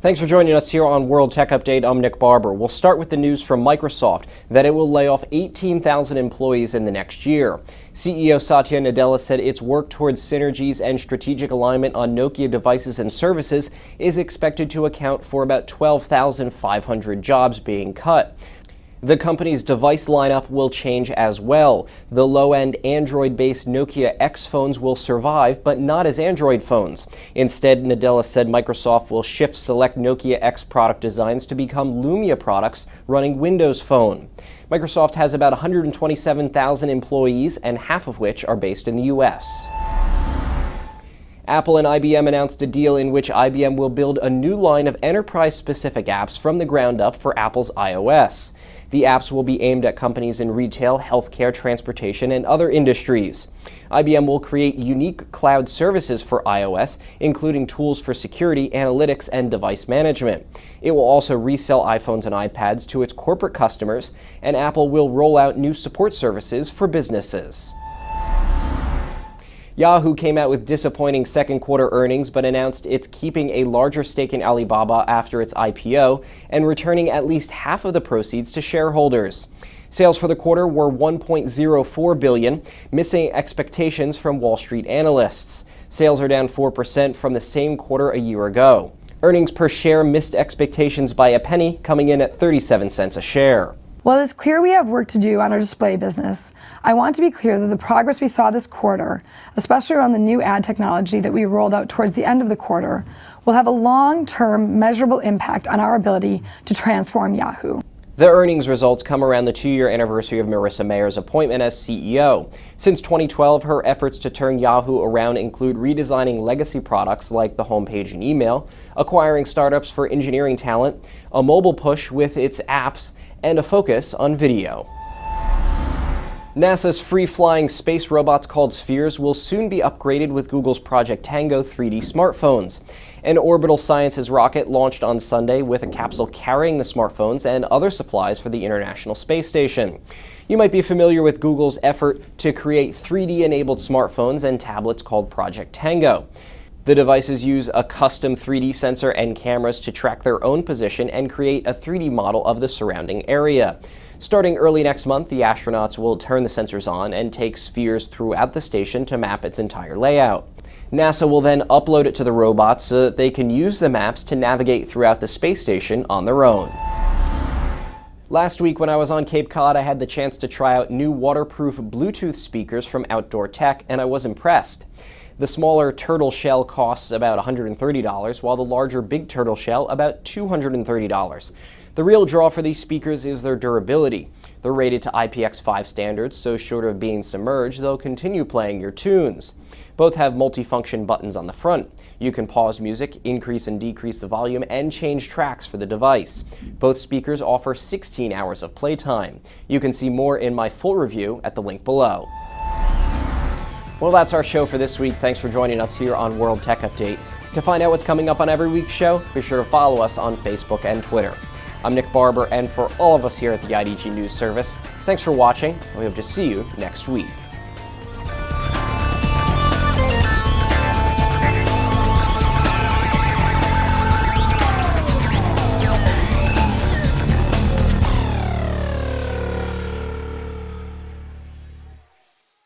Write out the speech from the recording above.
Thanks for joining us here on World Tech Update. I'm Nick Barber. We'll start with the news from Microsoft that it will lay off 18,000 employees in the next year. CEO Satya Nadella said its work towards synergies and strategic alignment on Nokia devices and services is expected to account for about 12,500 jobs being cut. The company's device lineup will change as well. The low-end Android-based Nokia X phones will survive, but not as Android phones. Instead, Nadella said Microsoft will shift select Nokia X product designs to become Lumia products running Windows Phone. Microsoft has about 127,000 employees, and half of which are based in the U.S. Apple and IBM announced a deal in which IBM will build a new line of enterprise-specific apps from the ground up for Apple's iOS. The apps will be aimed at companies in retail, healthcare, transportation, and other industries. IBM will create unique cloud services for iOS, including tools for security, analytics, and device management. It will also resell iPhones and iPads to its corporate customers, and Apple will roll out new support services for businesses. Yahoo came out with disappointing second quarter earnings, but announced it's keeping a larger stake in Alibaba after its IPO and returning at least half of the proceeds to shareholders. Sales for the quarter were $1.04 billion, missing expectations from Wall Street analysts. Sales are down 4% from the same quarter a year ago. Earnings per share missed expectations by a penny, coming in at 37 cents a share. While it's clear we have work to do on our display business, I want to be clear that the progress we saw this quarter, especially around the new ad technology that we rolled out towards the end of the quarter, will have a long-term measurable impact on our ability to transform Yahoo. The earnings results come around the 2-year anniversary of Marissa Mayer's appointment as CEO. Since 2012, her efforts to turn Yahoo around include redesigning legacy products like the homepage and email, acquiring startups for engineering talent, a mobile push with its apps, and a focus on video. NASA's free-flying space robots called Spheres will soon be upgraded with Google's Project Tango 3D smartphones. An Orbital Sciences rocket launched on Sunday with a capsule carrying the smartphones and other supplies for the International Space Station. You might be familiar with Google's effort to create 3D-enabled smartphones and tablets called Project Tango. The devices use a custom 3D sensor and cameras to track their own position and create a 3D model of the surrounding area. Starting early next month, the astronauts will turn the sensors on and take Spheres throughout the station to map its entire layout. NASA will then upload it to the robots so that they can use the maps to navigate throughout the space station on their own. Last week when I was on Cape Cod, I had the chance to try out new waterproof Bluetooth speakers from Outdoor Tech, and I was impressed. The smaller turtle shell costs about $130, while the larger big turtle shell about $230. The real draw for these speakers is their durability. They're rated to IPX5 standards, so short of being submerged, they'll continue playing your tunes. Both have multifunction buttons on the front. You can pause music, increase and decrease the volume, and change tracks for the device. Both speakers offer 16 hours of playtime. You can see more in my full review at the link below. Well, that's our show for this week. Thanks for joining us here on World Tech Update. To find out what's coming up on every week's show, be sure to follow us on Facebook and Twitter. I'm Nick Barber, and for all of us here at the IDG News Service, thanks for watching, and we hope to see you next week.